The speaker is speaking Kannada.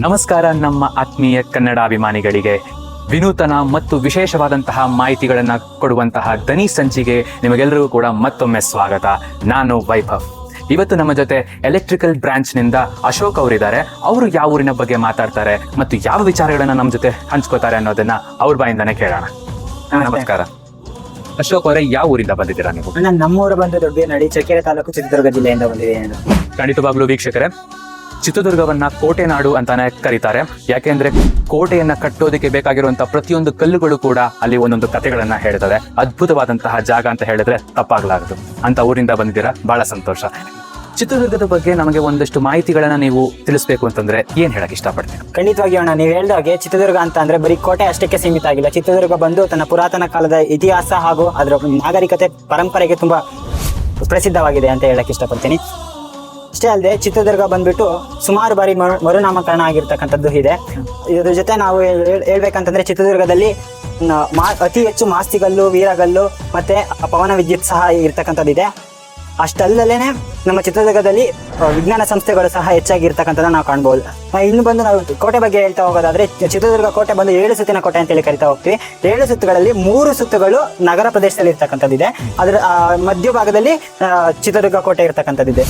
ನಮಸ್ಕಾರ ನಮ್ಮ ಆತ್ಮೀಯ ಕನ್ನಡಾಭಿಮಾನಿಗಳಿಗೆ. ವಿನೂತನ ಮತ್ತು ವಿಶೇಷವಾದಂತಹ ಮಾಹಿತಿಗಳನ್ನು ಕೊಡುವಂತಹ ದನಿ ಸಂಚಿಗೆ ನಿಮಗೆಲ್ಲರಿಗೂ ಕೂಡ ಮತ್ತೊಮ್ಮೆ ಸ್ವಾಗತ. ನಾನು ವೈಭವ್. ಇವತ್ತು ನಮ್ಮ ಜೊತೆ ಎಲೆಕ್ಟ್ರಿಕಲ್ ಬ್ರಾಂಚ್ನಿಂದ ಅಶೋಕ್ ಅವರಿದ್ದಾರೆ. ಅವರು ಯಾವ ಊರಿನ ಬಗ್ಗೆ ಮಾತಾಡ್ತಾರೆ ಮತ್ತು ಯಾವ ವಿಚಾರಗಳನ್ನ ನಮ್ಮ ಜೊತೆ ಹಂಚ್ಕೋತಾರೆ ಅನ್ನೋದನ್ನ ಅವ್ರ ಬಾಯಿಂದಾನೆ ಕೇಳೋಣ. ನಮಸ್ಕಾರ ಅಶೋಕ್ ಅವರೇ, ಯಾವ ಊರಿಂದ ಬಂದಿದ್ದೀರಾ ನೀವು? ನಾನು ನಮ್ಮೂರು ಬಂದು ದೊಡ್ಡನಹಳ್ಳಿ, ಚಳ್ಳಕೆರೆ ತಾಲೂಕು, ಚಿತ್ರದುರ್ಗ ಜಿಲ್ಲೆಯಿಂದ ಬಂದಿದ್ದೇನೆ. ಖಂಡಿತವಾಗ್ಲೂ ವೀಕ್ಷಕರೇ, ಚಿತ್ರದುರ್ಗವನ್ನ ಕೋಟೆ ನಾಡು ಅಂತಾನೆ ಕರೀತಾರೆ. ಯಾಕೆಂದ್ರೆ ಕೋಟೆಯನ್ನ ಕಟ್ಟೋದಕ್ಕೆ ಬೇಕಾಗಿರುವಂತಹ ಪ್ರತಿಯೊಂದು ಕಲ್ಲುಗಳು ಕೂಡ ಅಲ್ಲಿ ಒಂದೊಂದು ಕಥೆಗಳನ್ನ ಹೇಳ್ತದೆ. ಅದ್ಭುತವಾದಂತಹ ಜಾಗ ಅಂತ ಹೇಳಿದ್ರೆ ತಪ್ಪಾಗ್ಲಾರದು. ಅಂತ ಊರಿಂದ ಬಂದಿದ್ದೀರಾ, ಬಹಳ ಸಂತೋಷ. ಚಿತ್ರದುರ್ಗದ ಬಗ್ಗೆ ನಮಗೆ ಒಂದಷ್ಟು ಮಾಹಿತಿಗಳನ್ನ ನೀವು ತಿಳಿಸ್ಬೇಕು ಅಂತಂದ್ರೆ ಏನ್ ಹೇಳಕ್ ಇಷ್ಟಪಡ್ತೀರಾ? ಖಂಡಿತವಾಗಿ ಅಣ್ಣ, ನೀವು ಹೇಳ್ದಾಗೆ ಚಿತ್ರದುರ್ಗ ಅಂತ ಅಂದ್ರೆ ಬರೀ ಕೋಟೆ ಅಷ್ಟಕ್ಕೆ ಸೀಮಿತ ಆಗಿಲ್ಲ. ಚಿತ್ರದುರ್ಗ ಬಂದು ತನ್ನ ಪುರಾತನ ಕಾಲದ ಇತಿಹಾಸ ಹಾಗೂ ಅದರ ನಾಗರಿಕತೆ ಪರಂಪರೆಗೆ ತುಂಬಾ ಪ್ರಸಿದ್ಧವಾಗಿದೆ ಅಂತ ಹೇಳಕ್ ಇಷ್ಟಪಡ್ತೀನಿ. ಅಷ್ಟೇ ಅಲ್ಲದೆ ಚಿತ್ರದುರ್ಗ ಬಂದ್ಬಿಟ್ಟು ಸುಮಾರು ಬಾರಿ ಮರುನಾಮಕರಣ ಆಗಿರ್ತಕ್ಕಂಥದ್ದು ಇದೆ. ಇದ್ರ ಜೊತೆ ನಾವು ಹೇಳ್ಬೇಕಂತಂದ್ರೆ ಚಿತ್ರದುರ್ಗದಲ್ಲಿ ಅತಿ ಹೆಚ್ಚು ಮಾಸ್ತಿಗಲ್ಲು, ವೀರಗಲ್ಲು ಮತ್ತೆ ಪವನ ವಿದ್ಯುತ್ ಸಹ ಇರ್ತಕ್ಕಂಥದ್ದಿದೆ. ಅಷ್ಟಲ್ಲದೇನೆ ನಮ್ಮ ಚಿತ್ರದುರ್ಗದಲ್ಲಿ ವಿಜ್ಞಾನ ಸಂಸ್ಥೆಗಳು ಸಹ ಹೆಚ್ಚಾಗಿ ಇರ್ತಕ್ಕಂಥದ್ದನ್ನ ನಾವು ಕಾಣ್ಬೋದು. ಇನ್ನು ಬಂದು ನಾವು ಕೋಟೆ ಬಗ್ಗೆ ಹೇಳ್ತಾ ಹೋಗೋದಾದ್ರೆ, ಚಿತ್ರದುರ್ಗ ಕೋಟೆ ಬಂದು 7 ಸುತ್ತಿನ ಕೋಟೆ ಅಂತೇಳಿ ಕರಿತಾ ಹೋಗ್ತೀವಿ. 7 ಸುತ್ತುಗಳಲ್ಲಿ 3 ಸುತ್ತುಗಳು ನಗರ ಪ್ರದೇಶದಲ್ಲಿ ಇರ್ತಕ್ಕಂಥದ್ದಿದೆ. ಅದರ ಮಧ್ಯಭಾಗದಲ್ಲಿ ಚಿತ್ರದುರ್ಗ ಕೋಟೆ ಇರ್ತಕ್ಕಂಥದ್ದಿದೆ.